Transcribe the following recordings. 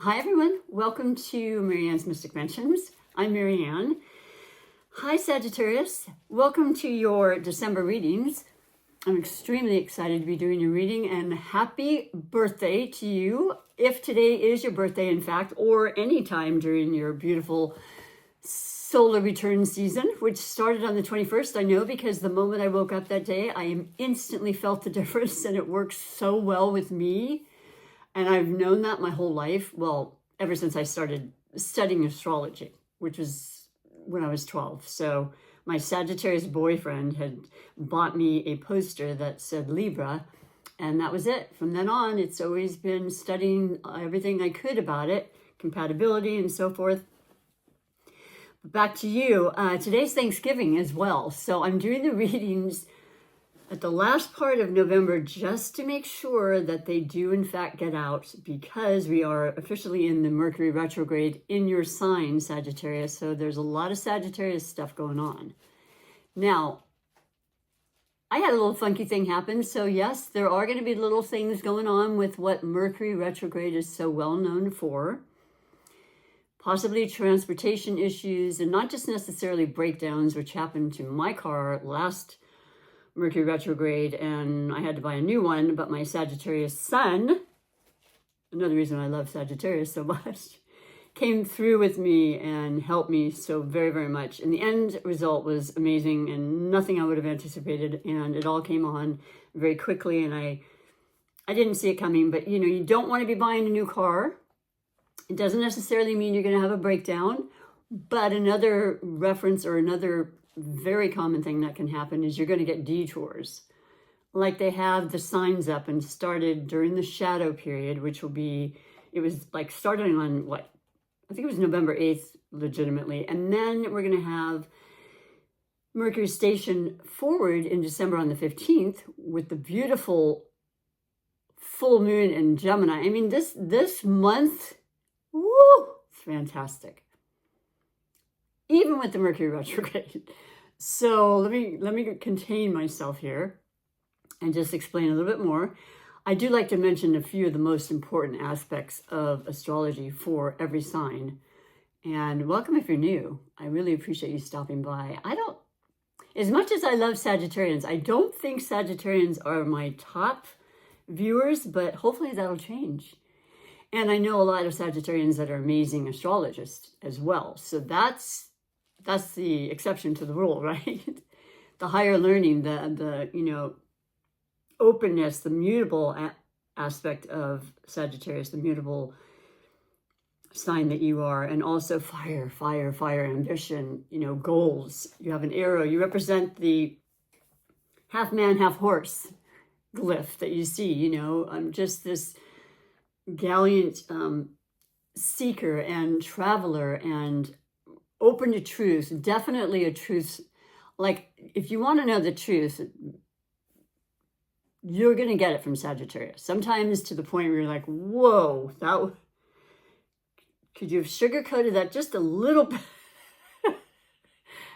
Hi everyone, welcome to Marianne's Mystic Mentions. I'm Marianne. Hi Sagittarius, welcome to your December readings. I'm extremely excited to be doing your reading and happy birthday to you. If today is your birthday, in fact, or any time during your beautiful solar return season, which started on the 21st, I know because the moment I woke up that day, I instantly felt the difference and it works so well with me. And I've known that my whole life, well, ever since I started studying astrology, which was when I was 12. So my Sagittarius boyfriend had bought me a poster that said Libra, and that was it. From then on, it's always been studying everything I could about it, compatibility and so forth. Back to you. Today's Thanksgiving as well. So I'm doing the readings at the last part of November just to make sure that they do in fact get out, because we are officially in the Mercury retrograde in your sign, Sagittarius. So there's a lot of Sagittarius stuff going on. Now, I had a little funky thing happen. So yes, there are going to be little things going on with what Mercury retrograde is so well known for. Possibly transportation issues, and not just necessarily breakdowns, which happened to my car last Mercury retrograde, and I had to buy a new one, but my Sagittarius sun, another reason I love Sagittarius so much, came through with me and helped me so very, very much. And the end result was amazing and nothing I would have anticipated, and it all came on very quickly, and I didn't see it coming. But you know, you don't want to be buying a new car. It doesn't necessarily mean you're going to have a breakdown, but another reference or another very common thing that can happen is you're going to get detours. Like they have the signs up and started during the shadow period, which will be, it was like starting on what? I think it was November 8th, legitimately. And then we're going to have Mercury station forward in December on the 15th with the beautiful full moon in Gemini. I mean, this month, woo, it's fantastic. Even with the Mercury retrograde. So let me contain myself here and just explain a little bit more. I do like to mention a few of the most important aspects of astrology for every sign. And welcome if you're new. I really appreciate you stopping by. As much as I love Sagittarians, I don't think Sagittarians are my top viewers, but hopefully that'll change. And I know a lot of Sagittarians that are amazing astrologists as well. So that's the exception to the rule, right? The higher learning, the you know, openness, the mutable aspect of Sagittarius, the mutable sign that you are, and also fire, ambition, you know, goals. You have an arrow. You represent the half man, half horse glyph that you see, you know. I'm just this gallant seeker and traveler and open to truth, definitely a truth. Like, if you want to know the truth, you're going to get it from Sagittarius. Sometimes to the point where you're like, whoa, could you have sugarcoated that just a little bit?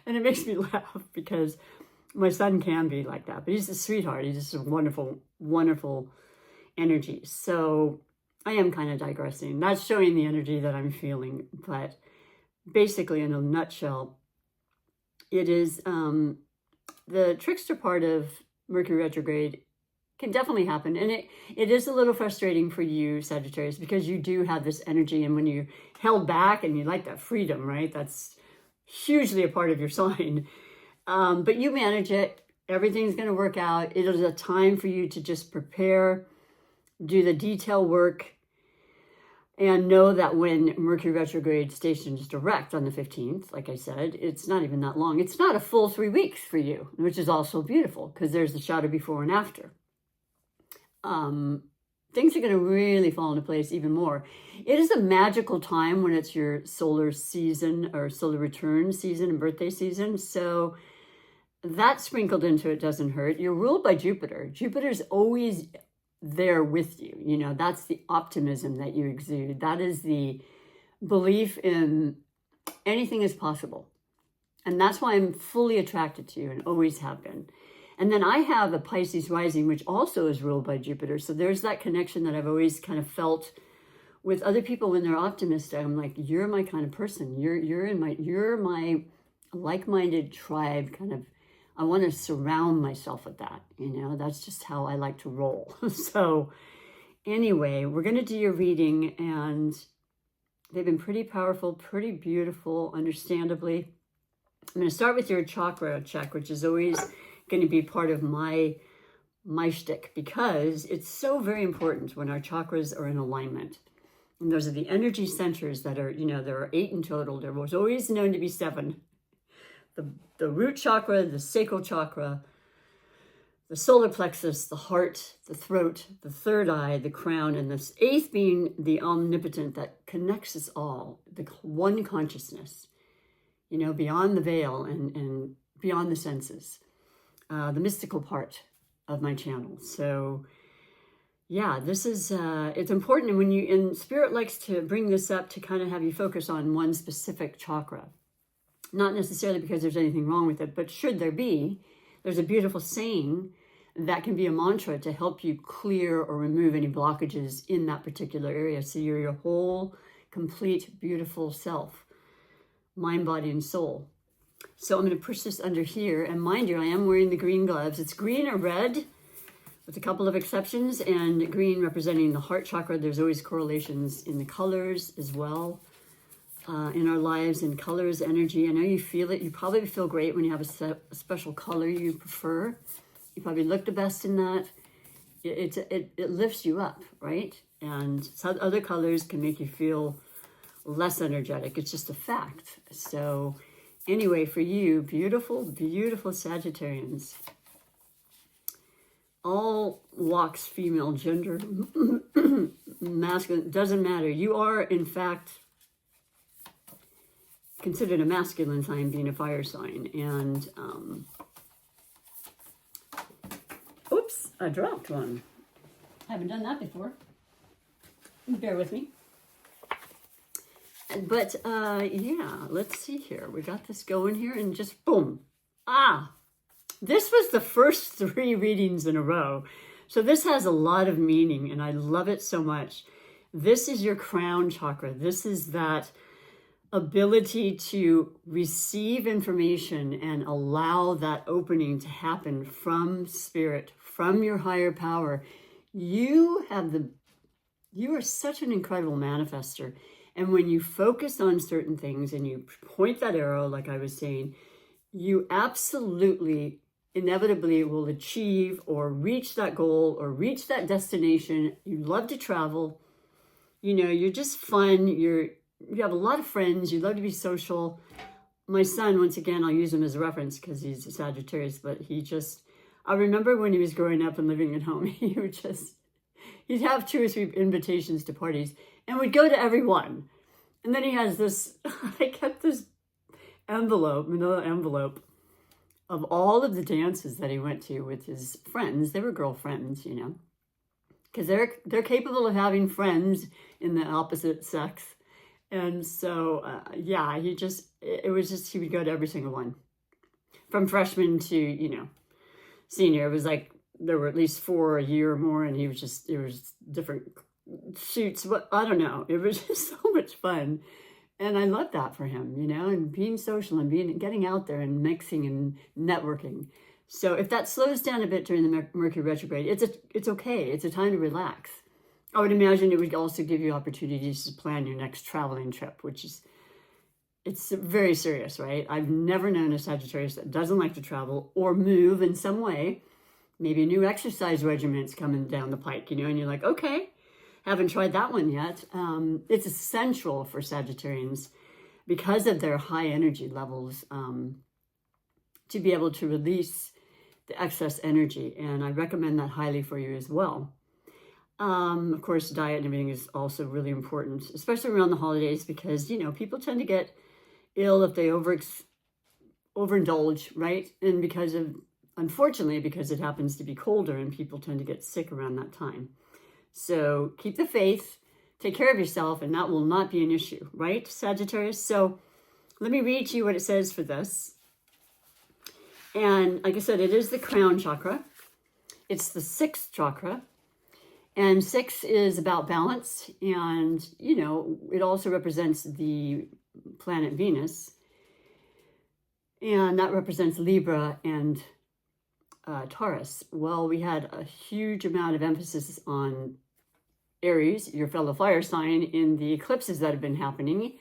And it makes me laugh because my son can be like that, but he's a sweetheart. He's just a wonderful, wonderful energy. So I am kind of digressing, not showing the energy that I'm feeling, but basically, in a nutshell, it is the trickster part of Mercury retrograde can definitely happen. And it is a little frustrating for you, Sagittarius, because you do have this energy. And when you're held back and you like that freedom, right? That's hugely a part of your sign. But you manage it. Everything's going to work out. It is a time for you to just prepare, do the detail work, and know that when Mercury retrograde stations direct on the 15th, like I said, it's not even that long. It's not a full 3 weeks for you, which is also beautiful because there's the shadow before and after. Things are going to really fall into place even more. It is a magical time when it's your solar season or solar return season and birthday season. So that sprinkled into it doesn't hurt. You're ruled by Jupiter. Jupiter's always there with you. You know, that's the optimism that you exude. That is the belief in anything is possible. And that's why I'm fully attracted to you and always have been. And then I have a Pisces rising, which also is ruled by Jupiter. So there's that connection that I've always kind of felt with other people when they're optimistic, I'm like, you're my kind of person. You're my like-minded tribe kind of. I want to surround myself with that, you know, that's just how I like to roll. So anyway, we're going to do your reading, and they've been pretty powerful, pretty beautiful, understandably. I'm going to start with your chakra check, which is always going to be part of my shtick, because it's so very important when our chakras are in alignment. And those are the energy centers that are, you know, there are 8 in total. There was always known to be 7. The root chakra, the sacral chakra, the solar plexus, the heart, the throat, the third eye, the crown, and the 8th being the omnipotent that connects us all, the one consciousness, you know, beyond the veil and beyond the senses, the mystical part of my channel. So yeah, this is, it's important. And Spirit likes to bring this up to kind of have you focus on one specific chakra. Not necessarily because there's anything wrong with it, but should there be, there's a beautiful saying that can be a mantra to help you clear or remove any blockages in that particular area. So you're your whole, complete, beautiful self, mind, body, and soul. So I'm going to push this under here. And mind you, I am wearing the green gloves. It's green or red, with a couple of exceptions, and green representing the heart chakra. There's always correlations in the colors as well. In our lives, and colors, energy. I know you feel it. You probably feel great when you have a special color you prefer. You probably look the best in that. It lifts you up, right? And some other colors can make you feel less energetic. It's just a fact. So anyway, for you, beautiful, beautiful Sagittarians, all walks, female, gender, masculine, doesn't matter. You are, in fact, considered a masculine sign, being a fire sign. And oops, I dropped one. I haven't done that before. Bear with me. But yeah, let's see here. We got this going here, and just boom. This was the first 3 readings in a row. So this has a lot of meaning, and I love it so much. This is your crown chakra. This is that ability to receive information and allow that opening to happen from spirit, from your higher power. You are such an incredible manifester. And when you focus on certain things and you point that arrow, like I was saying, you absolutely, inevitably will achieve or reach that goal or reach that destination. You love to travel. You know, you're just fun. You have a lot of friends. You love to be social. My son, once again, I'll use him as a reference because he's a Sagittarius, but I remember when he was growing up and living at home, he'd have 2 or 3 invitations to parties and would go to every one. And then he has this, I kept this manila envelope of all of the dances that he went to with his friends. They were girlfriends, you know, because they're capable of having friends in the opposite sex. And so, yeah, he would go to every single one. From freshman to, you know, senior. It was like, there were at least 4 a year or more, and it was different shoots. But I don't know. It was just so much fun. And I love that for him, you know, and being social and getting out there and mixing and networking. So if that slows down a bit during the Mercury retrograde, it's okay. It's a time to relax. I would imagine it would also give you opportunities to plan your next traveling trip, it's very serious, right? I've never known a Sagittarius that doesn't like to travel or move in some way. Maybe a new exercise regiment's coming down the pike, you know, and you're like, okay, haven't tried that one yet. It's essential for Sagittarians because of their high energy levels to be able to release the excess energy. And I recommend that highly for you as well. Of course, diet and everything is also really important, especially around the holidays, because, you know, people tend to get ill if they overindulge, right? And unfortunately, because it happens to be colder and people tend to get sick around that time. So keep the faith, take care of yourself, and that will not be an issue, right, Sagittarius? So let me read to you what it says for this. And like I said, it is the crown chakra. It's the 6th chakra. And 6 is about balance. And, you know, it also represents the planet Venus. And that represents Libra and Taurus. Well, we had a huge amount of emphasis on Aries, your fellow fire sign, in the eclipses that have been happening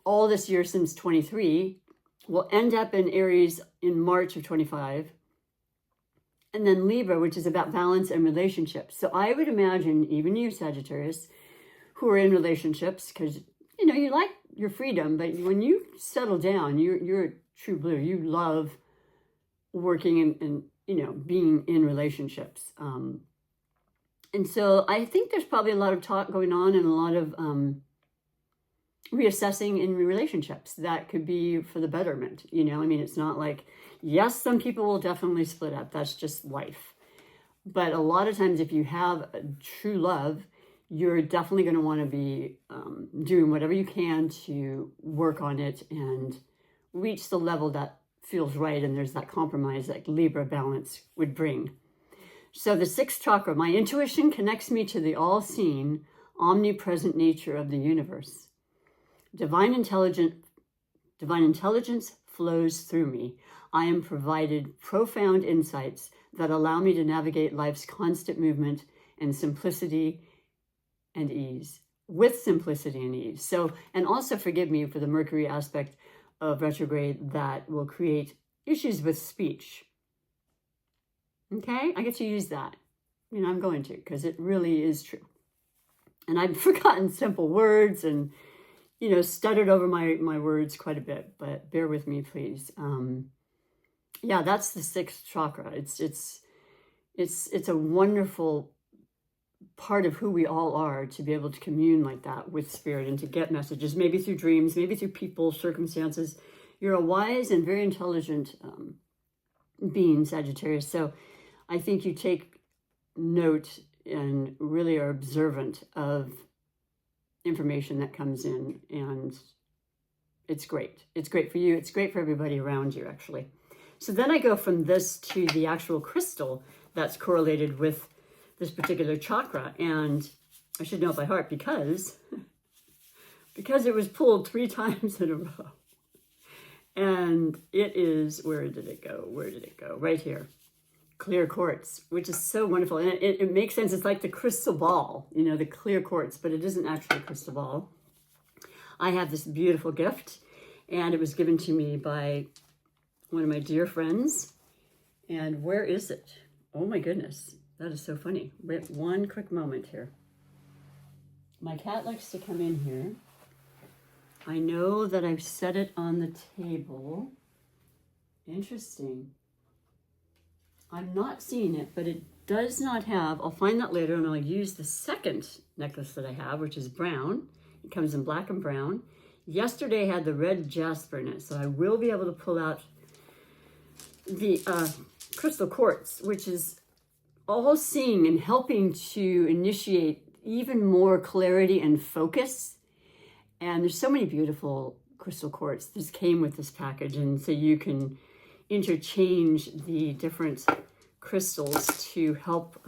all this year since 23. We'll end up in Aries in March of 25. And then Libra, which is about balance and relationships. So I would imagine even you, Sagittarius, who are in relationships, because, you know, you like your freedom, but when you settle down, you're a true blue. You love working and you know, being in relationships. And so I think there's probably a lot of talk going on and a lot of reassessing in relationships that could be for the betterment. You know, I mean, it's not like, yes, some people will definitely split up. That's just life. But a lot of times if you have a true love, you're definitely going to want to be doing whatever you can to work on it and reach the level that feels right, and there's that compromise that Libra balance would bring. So the 6th chakra, my intuition connects me to the all-seeing, omnipresent nature of the universe. Divine intelligence flows through me. I am provided profound insights that allow me to navigate life's constant movement and simplicity and ease, with simplicity and ease. So, and also forgive me for the Mercury aspect of retrograde that will create issues with speech. Okay, I get to use that. You know, I'm going to, because it really is true. And I've forgotten simple words and, you know, stuttered over my words quite a bit, but bear with me, please. Yeah, that's the 6th chakra. It's a wonderful part of who we all are to be able to commune like that with spirit and to get messages, maybe through dreams, maybe through people, circumstances. You're a wise and very intelligent being, Sagittarius. So I think you take note and really are observant of information that comes in, and it's great. It's great for you. It's great for everybody around you, actually. So then I go from this to the actual crystal that's correlated with this particular chakra, and I should know it by heart because it was pulled 3 times in a row. And it is, where did it go? Right here. Clear quartz, which is so wonderful. And it makes sense. It's like the crystal ball, you know, the clear quartz, but it isn't actually a crystal ball. I have this beautiful gift, and it was given to me by one of my dear friends. And where is it? Oh my goodness. That is so funny. Wait one quick moment here. My cat likes to come in here. I know that I've set it on the table. Interesting. I'm not seeing it, but it does not have, I'll find that later, and I'll use the 2nd necklace that I have, which is brown. It comes in black and brown. Yesterday I had the red jasper in it, so I will be able to pull out the crystal quartz, which is all seeing and helping to initiate even more clarity and focus. And there's so many beautiful crystal quartz. This came with this package, and so you can interchange the different crystals to help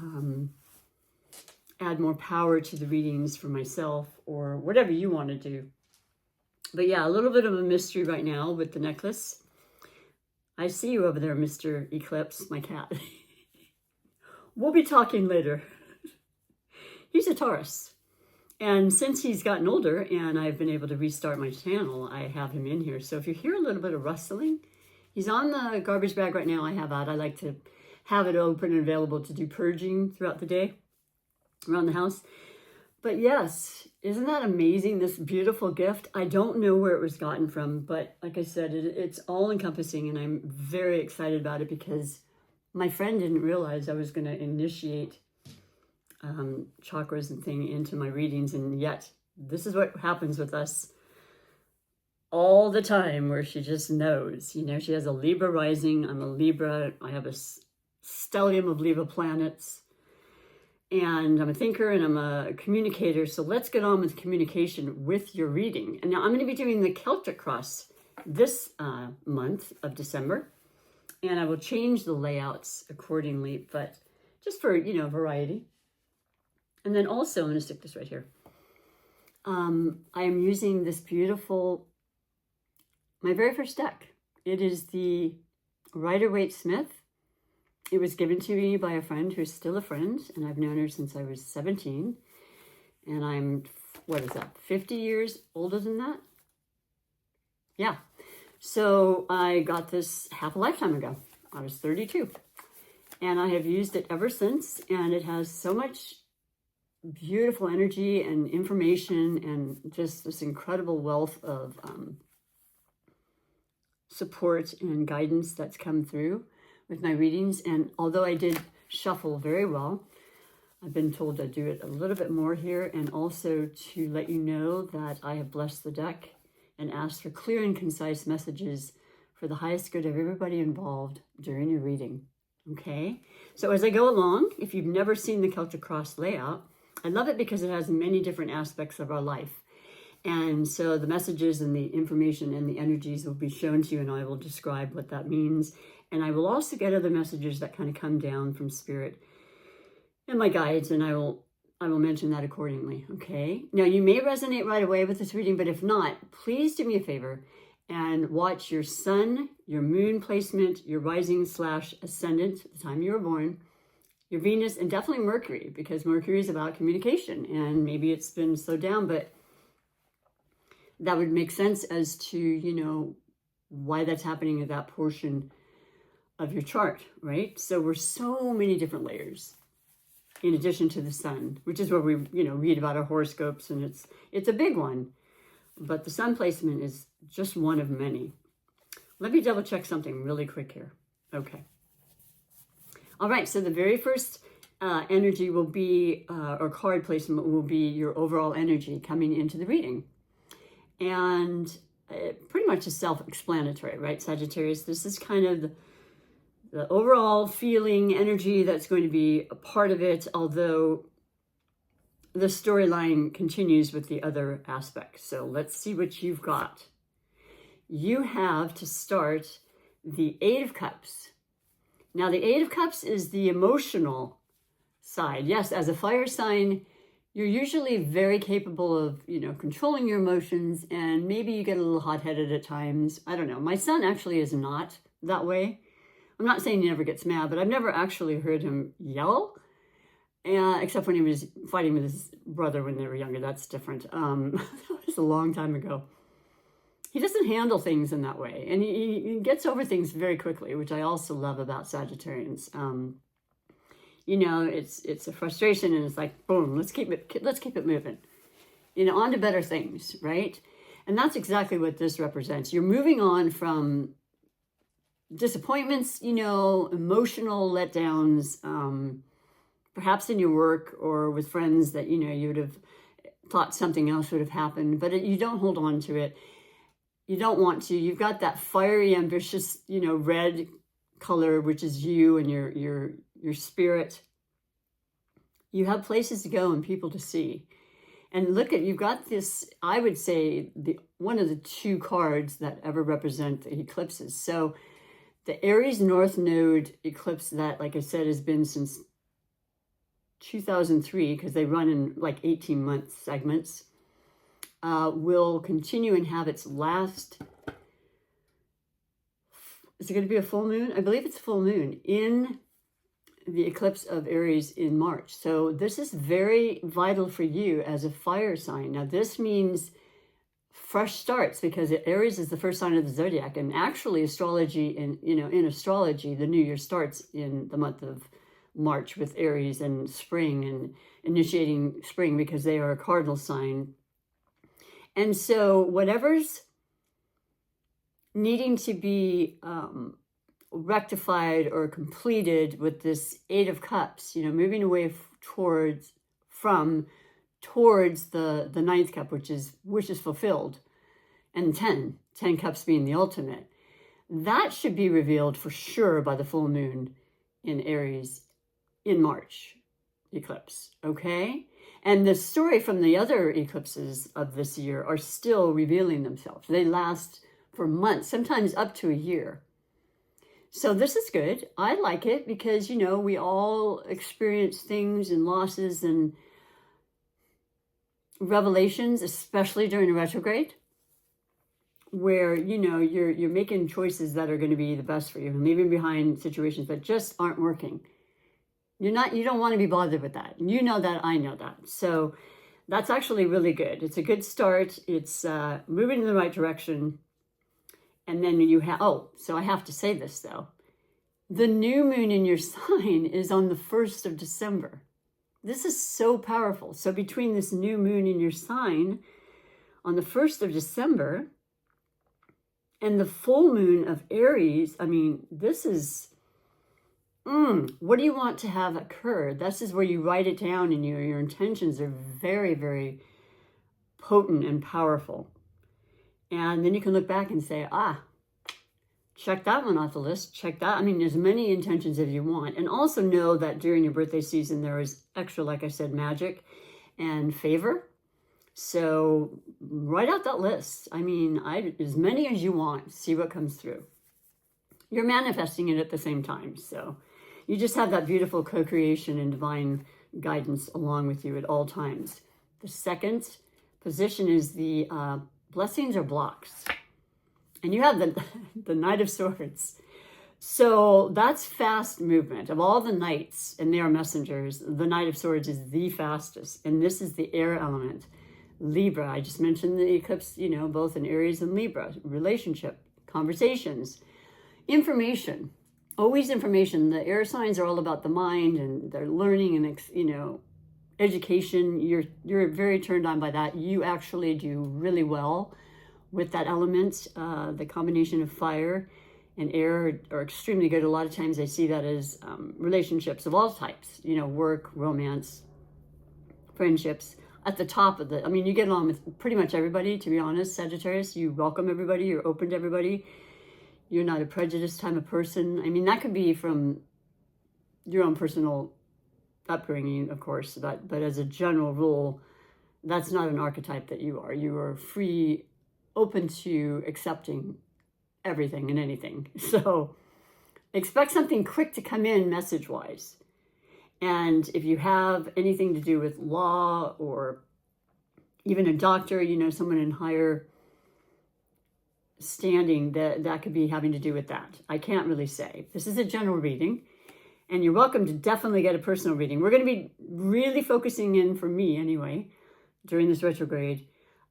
add more power to the readings for myself or whatever you want to do. But yeah, a little bit of a mystery right now with the necklace. I see you over there, Mr. Eclipse, my cat. We'll be talking later. He's a Taurus. And since he's gotten older and I've been able to restart my channel, I have him in here. So if you hear a little bit of rustling, he's on the garbage bag right now. I have that. I like to have it open and available to do purging throughout the day around the house. But yes, isn't that amazing, this beautiful gift? I don't know where it was gotten from, but like I said, it's all encompassing, and I'm very excited about it because my friend didn't realize I was going to initiate chakras and thing into my readings, and yet this is what happens with us all the time, where she just knows. You know, she has a Libra rising. I'm a Libra. I have a stellium of Libra planets. And I'm a thinker and I'm a communicator. So let's get on with communication with your reading. And now I'm going to be doing the Celtic Cross this month of December. And I will change the layouts accordingly, but just for, you know, variety. And then also, I'm going to stick this right here. I am using this beautiful, my very first deck. It is the Rider-Waite-Smith. It was given to me by a friend who's still a friend, and I've known her since I was 17. And I'm, what is that, 50 years older than that? Yeah. So I got this half a lifetime ago. I was 32. And I have used it ever since, and it has so much beautiful energy and information and just this incredible wealth of support and guidance that's come through with my readings. And although I did shuffle very well, I've been told to do it a little bit more here, and also to let you know that I have blessed the deck and asked for clear and concise messages for the highest good of everybody involved during your reading. Okay, so as I go along, if you've never seen the Celtic Cross layout, I love it because it has many different aspects of our life. And so the messages and the information and the energies will be shown to you, and I will describe what that means. And I will also get other messages that kind of come down from Spirit and my guides, and I will mention that accordingly, okay? Now, you may resonate right away with this reading, but if not, please do me a favor and watch your sun, your moon placement, your rising/ascendant, the time you were born, your Venus, and definitely Mercury, because Mercury is about communication, and maybe it's been slowed down, but that would make sense as to, you know, why that's happening at that portion of your chart, right? So we're so many different layers in addition to the sun, which is where we, you know, read about our horoscopes, and it's a big one, but the sun placement is just one of many. Let me double check something really quick here. Okay. All right, so the very first energy will be, or card placement will be your overall energy coming into the reading. And pretty much is self-explanatory, right, Sagittarius? This is kind of the overall feeling, energy that's going to be a part of it, although the storyline continues with the other aspects. So let's see what you've got. You have to start the Eight of Cups. Now, the Eight of Cups is the emotional side. Yes, as a fire sign, you're usually very capable of, you know, controlling your emotions, and maybe you get a little hot-headed at times. I don't know. My son actually is not that way. I'm not saying he never gets mad, but I've never actually heard him yell, except when he was fighting with his brother when they were younger. That's different. That was a long time ago. He doesn't handle things in that way, and he gets over things very quickly, which I also love about Sagittarians. You know, it's a frustration, and it's like, boom, let's keep it moving, you know, on to better things, right? And that's exactly what this represents. You're moving on from disappointments, you know, emotional letdowns, perhaps in your work or with friends that, you know, you would have thought something else would have happened, but you don't hold on to it. You don't want to. You've got that fiery, ambitious, you know, red color, which is you and your spirit. You have places to go and people to see. And look at, you've got this, I would say, one of the two cards that ever represent the eclipses. So the Aries North Node eclipse that, like I said, has been since 2003, because they run in like 18-month segments, will continue and have its last, is it going to be a full moon? I believe it's full moon in the eclipse of Aries in March. So this is very vital for you as a fire sign. Now this means fresh starts, because Aries is the first sign of the zodiac, and actually astrology, in astrology, the new year starts in the month of March with Aries and spring and initiating spring, because they are a cardinal sign. And so whatever's needing to be rectified or completed with this Eight of Cups, you know, moving away towards the Ninth Cup, which is fulfilled, and 10 cups being the ultimate, that should be revealed for sure by the full moon in Aries in March eclipse, okay? And the story from the other eclipses of this year are still revealing themselves. They last for months, sometimes up to a year. So this is good. I like it because, you know, we all experience things and losses, and revelations, especially during a retrograde, where, you know, you're making choices that are going to be the best for you, and leaving behind situations that just aren't working. You don't want to be bothered with that. You know that, I know that. So that's actually really good. It's a good start. It's moving in the right direction. And then you have, so I have to say this though. The new moon in your sign is on the 1st of December. This is so powerful. So between this new moon in your sign on the 1st of December and the full moon of Aries, I mean, this is, what do you want to have occur? This is where you write it down, and your intentions are very, very potent and powerful. And then you can look back and say, check that one off the list. Check that. I mean, as many intentions as you want. And also know that during your birthday season, there is extra, like I said, magic and favor. So write out that list. I mean, as many as you want. See what comes through. You're manifesting it at the same time. So you just have that beautiful co-creation and divine guidance along with you at all times. The second position is the blessings or blocks. And you have the Knight of Swords. So that's fast movement. Of all the knights, and they are messengers, the Knight of Swords is the fastest. And this is the air element. Libra, I just mentioned the eclipse, you know, both in Aries and Libra. Relationship, conversations, information. Always information. The air signs are all about the mind, and they're learning and, you know, education. You're very turned on by that. You actually do really well with that element. The combination of fire and air are extremely good. A lot of times I see that as relationships of all types, you know, work, romance, friendships. At the top of I mean, you get along with pretty much everybody, to be honest, Sagittarius. You welcome everybody. You're open to everybody. You're not a prejudiced type of person. I mean, that could be from your own personal upbringing, of course, but as a general rule, that's not an archetype that you are. You are free, open to accepting everything and anything. So expect something quick to come in message-wise. And if you have anything to do with law or even a doctor, you know, someone in higher standing, that could be having to do with that. I can't really say. This is a general reading, and you're welcome to definitely get a personal reading. We're going to be really focusing in, for me anyway, during this retrograde,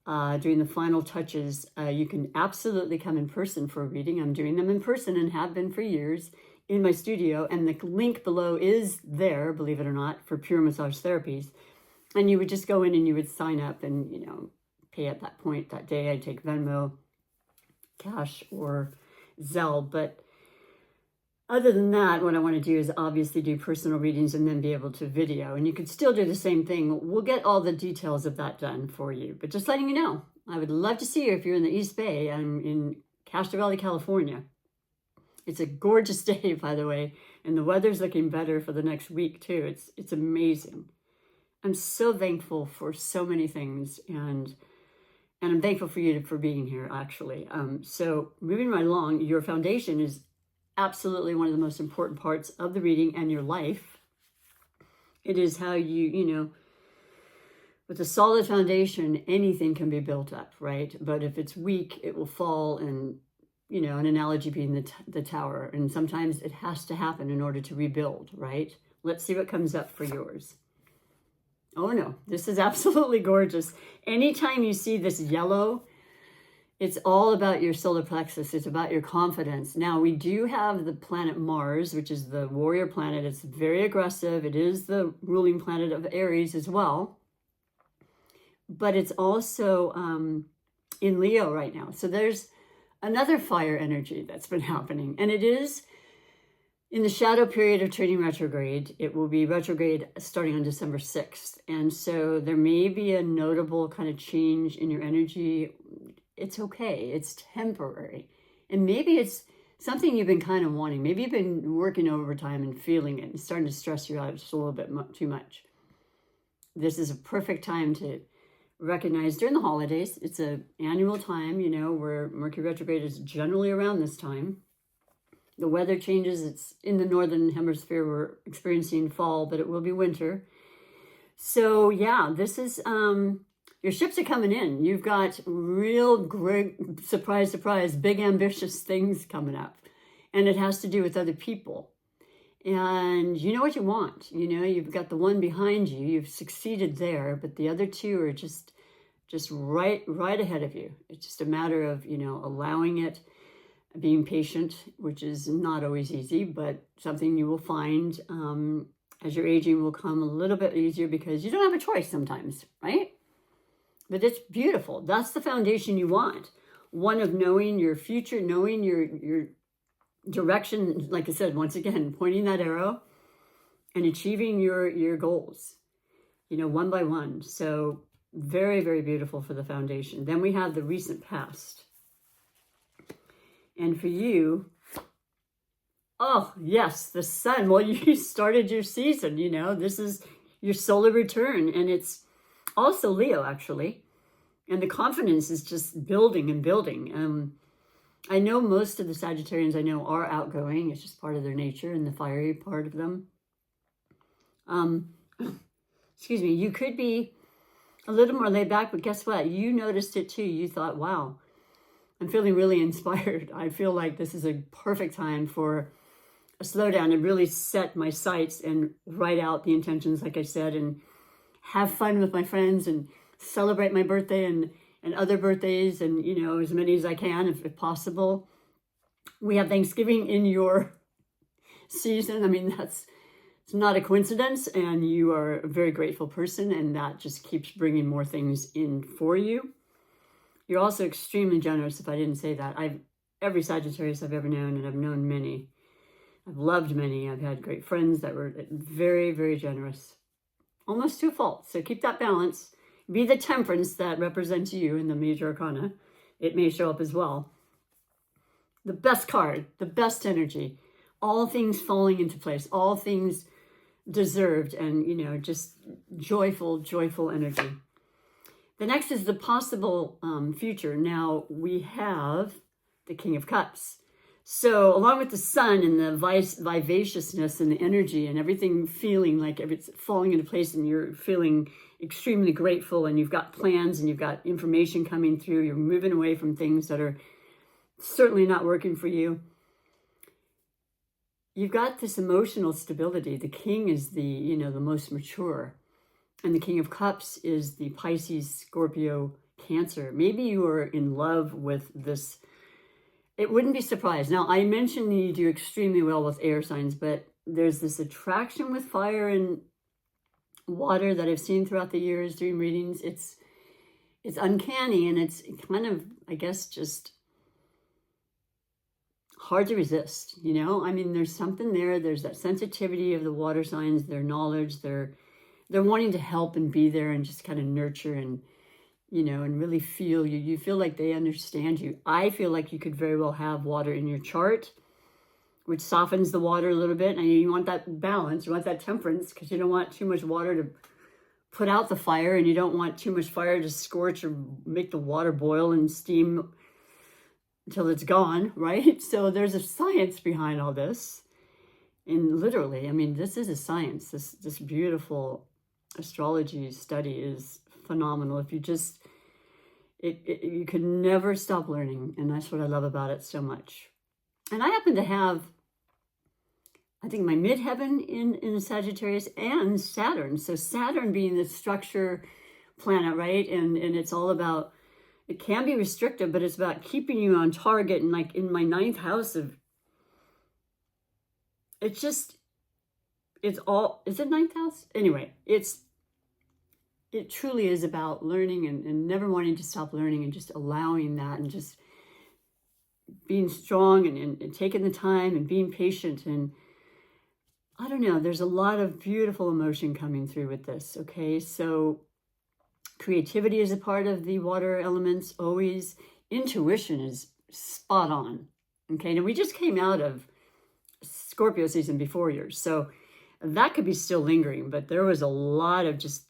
during the final touches. You can absolutely come in person for a reading. I'm doing them in person and have been for years in my studio, and the link below is there, believe it or not, for Pure Massage Therapies. And you would just go in and you would sign up and, you know, pay at that point that day. I take Venmo, cash, or Zelle. But other than that, what I want to do is obviously do personal readings and then be able to video. And you could still do the same thing. We'll get all the details of that done for you. But just letting you know, I would love to see you if you're in the East Bay. I'm in Castro Valley, California. It's a gorgeous day, by the way. And the weather's looking better for the next week, too. It's amazing. I'm so thankful for so many things. And I'm thankful for you for being here, actually. So moving right along, your foundation is absolutely one of the most important parts of the reading and your life. It is how you know, with a solid foundation, anything can be built up, right? But if it's weak, it will fall. And, you know, an analogy being the tower. And sometimes it has to happen in order to rebuild, right? Let's see what comes up for yours. Oh no, this is absolutely gorgeous. Anytime you see this yellow, it's all about your solar plexus. It's about your confidence. Now, we do have the planet Mars, which is the warrior planet. It's very aggressive. It is the ruling planet of Aries as well. But it's also in Leo right now. So there's another fire energy that's been happening. And it is in the shadow period of turning retrograde. It will be retrograde starting on December 6th. And so there may be a notable kind of change in your energy. It's okay. It's temporary. And maybe it's something you've been kind of wanting. Maybe you've been working overtime and feeling it and starting to stress you out just a little bit too much. This is a perfect time to recognize during the holidays. It's an annual time, you know, where Mercury retrograde is generally around this time. The weather changes. It's in the northern hemisphere. We're experiencing fall, but it will be winter. So yeah, this is your ships are coming in. You've got real great, surprise, surprise, big ambitious things coming up. And it has to do with other people. And you know what you want. You know, you've got the one behind you. You've succeeded there, but the other two are just right ahead of you. It's just a matter of, you know, allowing it, being patient, which is not always easy, but something you will find as you're aging will come a little bit easier because you don't have a choice sometimes, right? But it's beautiful. That's the foundation you want. One of knowing your future, knowing your direction, like I said, once again, pointing that arrow and achieving your goals, you know, one by one. So very, very beautiful for the foundation. Then we have the recent past. And for you, oh, yes, the sun. Well, you started your season, you know, this is your solar return. And it's also Leo, actually. And the confidence is just building and building. I know most of the Sagittarians I know are outgoing. It's just part of their nature and the fiery part of them. Excuse me. You could be a little more laid back, but guess what? You noticed it too. You thought, wow, I'm feeling really inspired. I feel like this is a perfect time for a slowdown and really set my sights and write out the intentions, like I said, and have fun with my friends and celebrate my birthday and other birthdays, and, you know, as many as I can, if possible. We have Thanksgiving in your season. I mean, it's not a coincidence, and you are a very grateful person, and that just keeps bringing more things in for you. You're also extremely generous, if I didn't say that. Every Sagittarius I've ever known, and I've known many. I've loved many. I've had great friends that were very, very generous. Almost to a fault. So keep that balance. Be the temperance that represents you in the major arcana. It may show up as well. The best card, the best energy, all things falling into place, all things deserved, and, you know, just joyful, joyful energy. The next is the possible future. Now we have the King of Cups. So along with the sun and the vivaciousness and the energy and everything feeling like it's falling into place and you're feeling extremely grateful and you've got plans and you've got information coming through, you're moving away from things that are certainly not working for you. You've got this emotional stability. The King is the, you know, the most mature. And the King of Cups is the Pisces, Scorpio, Cancer. Maybe you are in love with this. It wouldn't be surprised. Now, I mentioned you do extremely well with air signs, but there's this attraction with fire and water that I've seen throughout the years, dream readings. It's uncanny, and it's kind of, I guess, just hard to resist, you know? I mean, there's something there. There's that sensitivity of the water signs, their knowledge, they're wanting to help and be there and just kind of nurture and, you know, and really feel you. You feel like they understand you. I feel like you could very well have water in your chart, which softens the water a little bit. And you want that balance, you want that temperance, because you don't want too much water to put out the fire, and you don't want too much fire to scorch or make the water boil and steam until it's gone, right? So there's a science behind all this. And literally, I mean, this is a science. This beautiful astrology study is phenomenal. If you just, you could never stop learning. And that's what I love about it so much. And I happen to have, I think, my midheaven in Sagittarius and Saturn. So Saturn being the structure planet, right? And it's all about, it can be restrictive, but it's about keeping you on target. And like in my 9th house of, it's just, it's all, is it 9th house? Anyway, it truly is about learning and never wanting to stop learning and just allowing that and just being strong and taking the time and being patient. And I don't know, there's a lot of beautiful emotion coming through with this, okay? So creativity is a part of the water elements, always. Intuition is spot on, okay? Now we just came out of Scorpio season before yours, so that could be still lingering, but there was a lot of just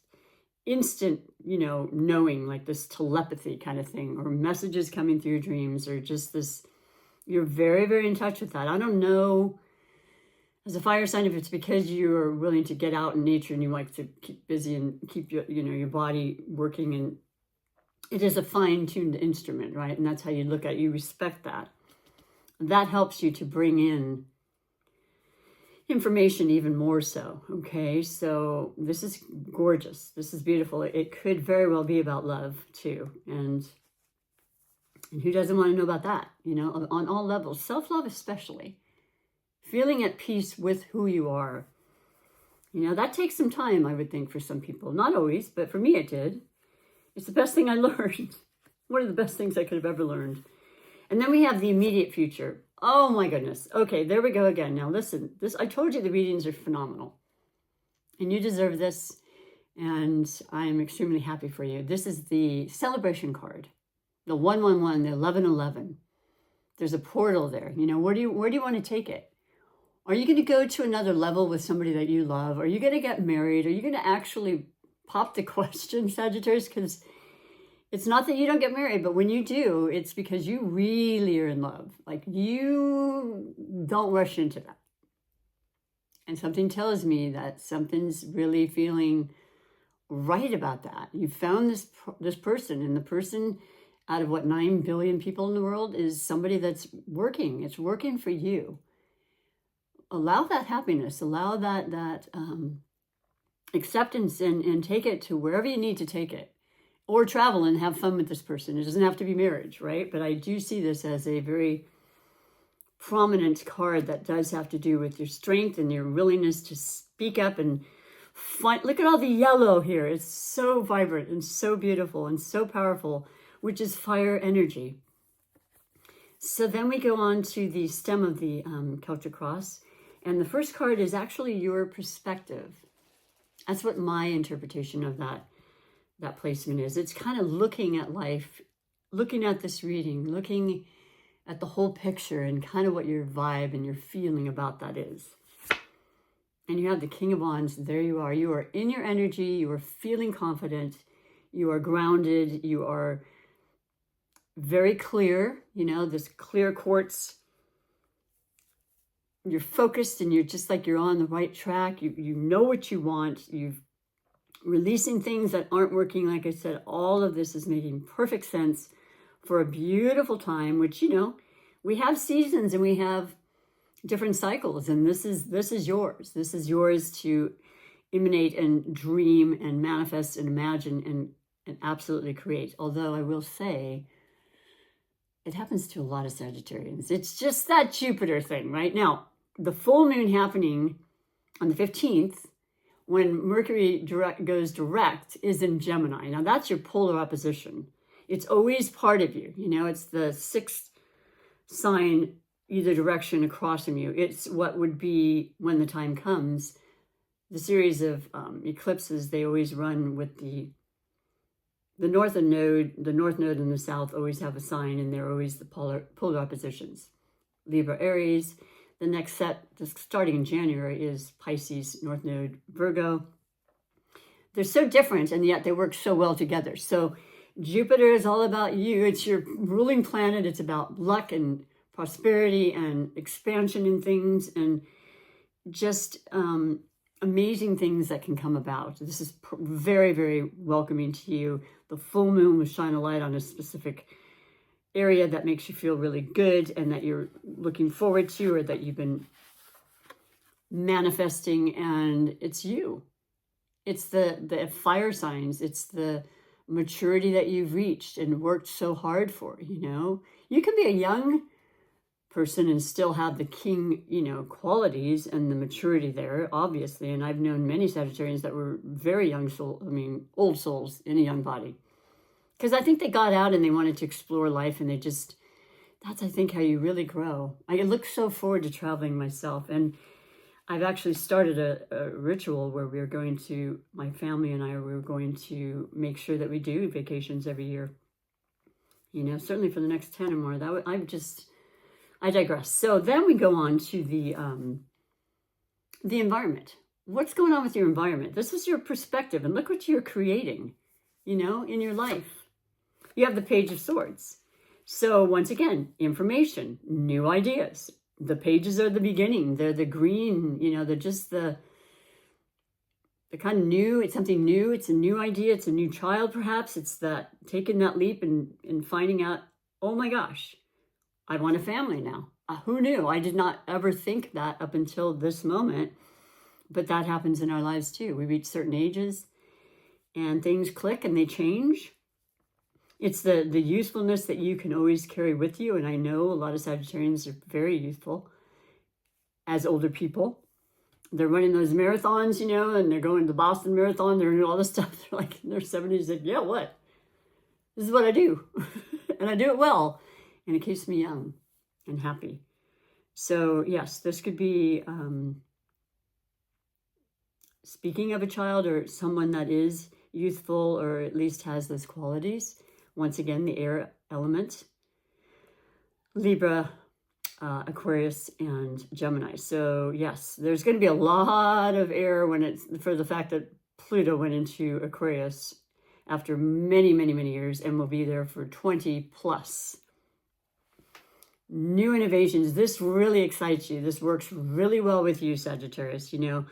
instant, you know, knowing, like this telepathy kind of thing, or messages coming through your dreams, or just this, you're very, very in touch with that. I don't know, as a fire sign, if it's because you're willing to get out in nature and you like to keep busy and keep your, you know, your body working and it is a fine-tuned instrument, right? And that's how you look at it. You respect that. That helps you to bring in information even more so, okay? So this is gorgeous. This is beautiful. It could very well be about love too. And who doesn't want to know about that, you know, on all levels, self-love especially. Feeling at peace with who you are. You know, that takes some time, I would think, for some people. Not always, but for me it did. It's the best thing I learned. One of the best things I could have ever learned. And then we have the immediate future. Oh my goodness. Okay, there we go again. Now listen, I told you the readings are phenomenal. And you deserve this. And I am extremely happy for you. This is the celebration card. The 111, the 1111. There's a portal there. You know, where do you want to take it? Are you going to go to another level with somebody that you love? Are you going to get married? Are you going to actually pop the question, Sagittarius? Because it's not that you don't get married, but when you do, it's because you really are in love. Like, you don't rush into that. And something tells me that something's really feeling right about that. You found this person, and the person out of what, 9 billion people in the world is somebody that's working. It's working for you. Allow that happiness, allow that acceptance, and take it to wherever you need to take it. Or travel and have fun with this person. It doesn't have to be marriage, right? But I do see this as a very prominent card that does have to do with your strength and your willingness to speak up and fight. Look at all the yellow here. It's so vibrant and so beautiful and so powerful, which is fire energy. So then we go on to the stem of the Celtic cross. And the first card is actually your perspective. That's what my interpretation of that placement is. It's kind of looking at life, looking at this reading, looking at the whole picture and kind of what your vibe and your feeling about that is. And you have the King of Wands. There you are. You are in your energy. You are feeling confident. You are grounded. You are very clear. You know, this clear quartz. You're focused and you're just like you're on the right track. You know what you want. You're releasing things that aren't working. Like I said, all of this is making perfect sense for a beautiful time, which, you know, we have seasons and we have different cycles, and this is yours. This is yours to emanate and dream and manifest and imagine and absolutely create. Although I will say, it happens to a lot of Sagittarians. It's just that Jupiter thing, right? Now, the full moon happening on the 15th, when Mercury goes direct, is in Gemini. Now, that's your polar opposition. It's always part of you. You know, it's the 6th sign, either direction across from you. It's what would be, when the time comes, the series of eclipses. They always run with the north node and the south always have a sign, and they're always the polar oppositions. Libra, Aries. The next set, just starting in January, is Pisces, North Node, Virgo. They're so different, and yet they work so well together. So Jupiter is all about you. It's your ruling planet. It's about luck and prosperity and expansion in things and just amazing things that can come about. This is very, very welcoming to you. The full moon will shine a light on a specific area that makes you feel really good and that you're looking forward to, or that you've been manifesting, and it's you. It's the fire signs. It's the maturity that you've reached and worked so hard for, you know. You can be a young person and still have the king, you know, qualities and the maturity there, obviously. And I've known many Sagittarians that were very young old souls in a young body. Because I think they got out and they wanted to explore life, and that's, I think, how you really grow. I look so forward to traveling myself. And I've actually started a ritual where we're going to, my family and I, we're going to make sure that we do vacations every year. You know, certainly for the next 10 or more. I digress. So then we go on to the environment. What's going on with your environment? This is your perspective, and look what you're creating, you know, in your life. You have the Page of Swords. So once again, information, new ideas. The pages are the beginning. They're the green, you know, they're just the kind of new. It's something new. It's a new idea. It's a new child, perhaps. It's that taking that leap and finding out, oh my gosh, I want a family now. Who knew? I did not ever think that up until this moment. But that happens in our lives too. We reach certain ages and things click and they change. It's the youthfulness that you can always carry with you. And I know a lot of Sagittarians are very youthful as older people. They're running those marathons, you know, and they're going to the Boston Marathon. They're doing all this stuff. They're like in their 70s, like, yeah, what? This is what I do. And I do it well. And it keeps me young and happy. So yes, this could be speaking of a child or someone that is youthful or at least has those qualities. Once again, the air element, Libra, Aquarius, and Gemini. So yes, there's going to be a lot of air when it's for the fact that Pluto went into Aquarius after many, many, many years and will be there for 20 plus. New innovations. This really excites you. This works really well with you, Sagittarius. You know,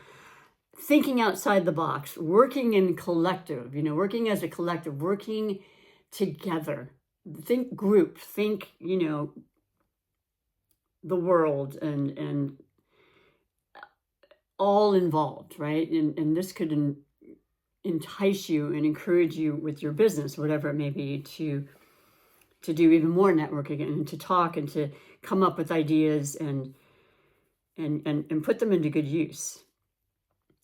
thinking outside the box, working in collective, you know, working as a collective, working together. Think group, think, you know, the world and all involved, right? And this could entice you and encourage you with your business, whatever it may be, to do even more networking and to talk and to come up with ideas and put them into good use.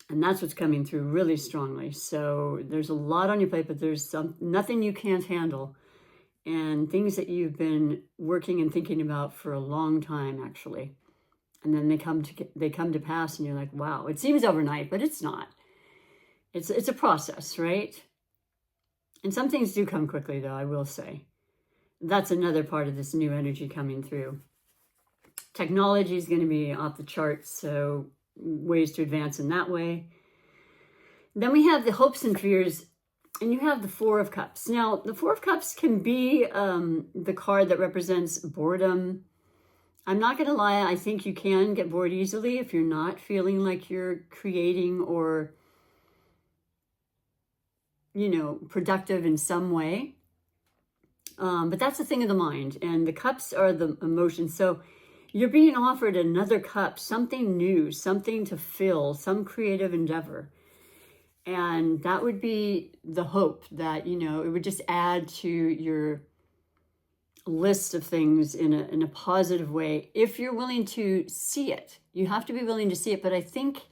And that's what's coming through really strongly. So there's a lot on your plate, but there's nothing you can't handle. And things that you've been working and thinking about for a long time, actually. And then they come to pass and you're like, wow, it seems overnight, but it's not. It's a process, right? And some things do come quickly, though, I will say. That's another part of this new energy coming through. Technology is going to be off the charts, so ways to advance in that way. Then we have the hopes and fears, and you have the Four of Cups. Now, the Four of Cups can be the card that represents boredom. I'm not going to lie, I think you can get bored easily if you're not feeling like you're creating or, you know, productive in some way. But that's the thing of the mind, and the cups are the emotions. So you're being offered another cup, something new, something to fill, some creative endeavor. And that would be the hope that, you know, it would just add to your list of things in a positive way. If you're willing to see it, you have to be willing to see it. But I think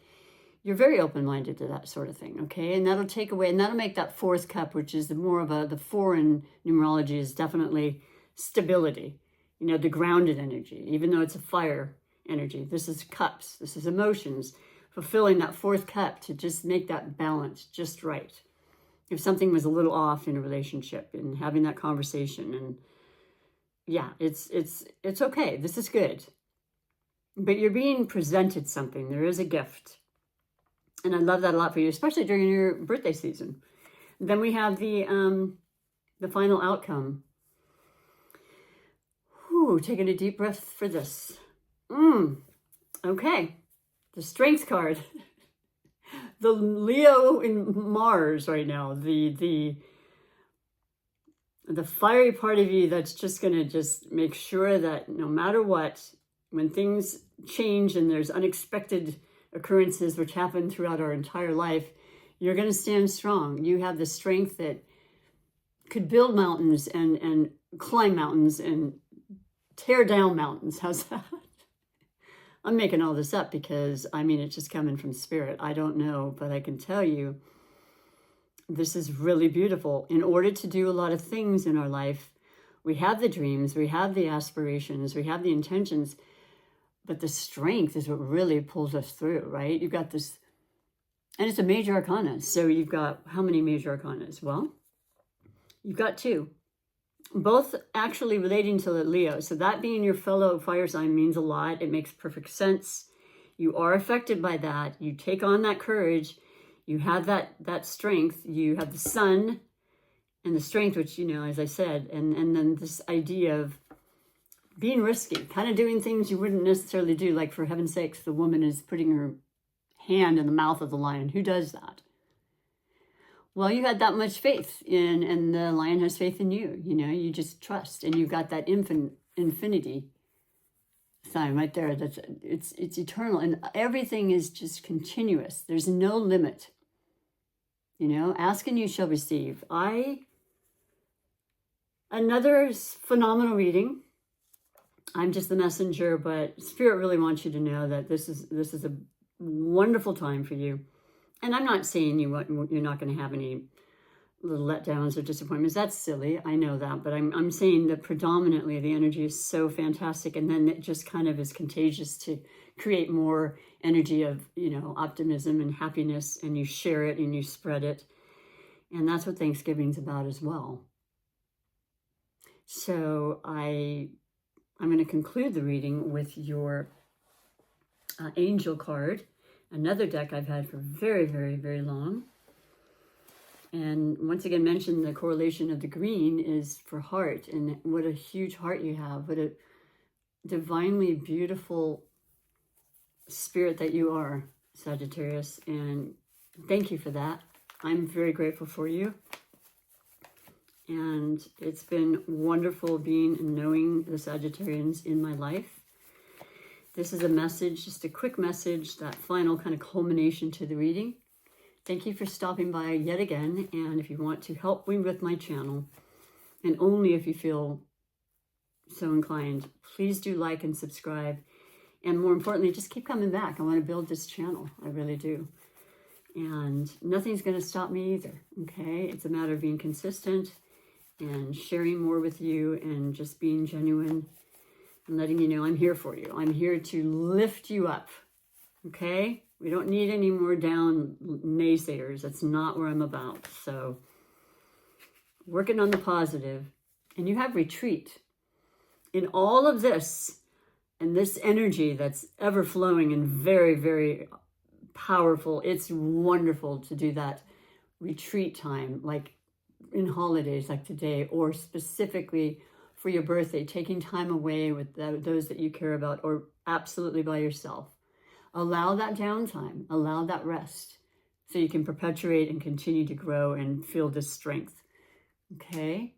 you're very open-minded to that sort of thing, okay? And that'll take away, and that'll make that fourth cup, which is more of the four in numerology, is definitely stability. You know, the grounded energy, even though it's a fire energy. This is cups. This is emotions. Fulfilling that fourth cup to just make that balance just right. If something was a little off in a relationship and having that conversation, and yeah, it's okay. This is good. But you're being presented something. There is a gift. And I love that a lot for you, especially during your birthday season. Then we have the final outcome. Whew, taking a deep breath for this. Okay. The Strength card. The Leo in Mars right now. The fiery part of you that's just going to just make sure that no matter what, when things change and there's unexpected occurrences which happen throughout our entire life, you're going to stand strong. You have the strength that could build mountains and climb mountains and tear down mountains. How's that? I'm making all this up because, I mean, it's just coming from spirit. I don't know, but I can tell you this is really beautiful. In order to do a lot of things in our life, we have the dreams, we have the aspirations, we have the intentions, but the strength is what really pulls us through, right? You've got this, and it's a major arcana. So you've got how many major arcanas? Well, you've got two, both actually relating to the Leo. So that being your fellow fire sign means a lot. It makes perfect sense. You are affected by that. You take on that courage. You have that strength. You have the sun and the strength, which, you know, as I said, and then this idea of being risky, kind of doing things you wouldn't necessarily do. Like, for heaven's sakes, the woman is putting her hand in the mouth of the lion. Who does that? Well, you had that much faith in, and the lion has faith in you. You know, you just trust, and you've got that infinity sign right there. It's eternal, and everything is just continuous. There's no limit. You know, ask and you shall receive. Another phenomenal reading. I'm just the messenger, but Spirit really wants you to know that this is a wonderful time for you. And I'm not saying you're not going to have any little letdowns or disappointments. That's silly. I know that. But I'm saying that predominantly the energy is so fantastic. And then it just kind of is contagious to create more energy of, you know, optimism and happiness. And you share it and you spread it. And that's what Thanksgiving's about as well. So I'm going to conclude the reading with your angel card. Another deck I've had for very, very, very long. And once again, mention the correlation of the green is for heart. And what a huge heart you have. What a divinely beautiful spirit that you are, Sagittarius. And thank you for that. I'm very grateful for you. And it's been wonderful being and knowing the Sagittarians in my life. This is a message, just a quick message, that final kind of culmination to the reading. Thank you for stopping by yet again. And if you want to help me with my channel, and only if you feel so inclined, please do like and subscribe. And more importantly, just keep coming back. I want to build this channel. I really do. And nothing's going to stop me either. Okay? It's a matter of being consistent and sharing more with you and just being genuine. And letting you know I'm here for you. I'm here to lift you up, okay? We don't need any more down naysayers. That's not where I'm about. So working on the positive. And you have retreat. In all of this, and this energy that's ever flowing and very, very powerful, it's wonderful to do that retreat time, like in holidays like today, or specifically for your birthday, taking time away with those that you care about, or absolutely by yourself. Allow that downtime, allow that rest, so you can perpetuate and continue to grow and feel this strength. Okay?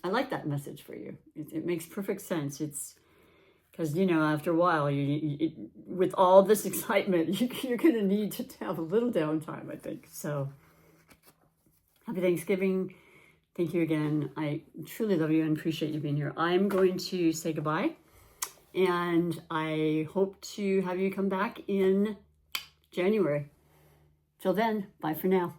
I like that message for you. It makes perfect sense. It's because, you know, after a while, with all this excitement, you're going to need to have a little downtime, I think. So, happy Thanksgiving. Thank you again. I truly love you and appreciate you being here. I'm going to say goodbye, and I hope to have you come back in January. Till then, bye for now.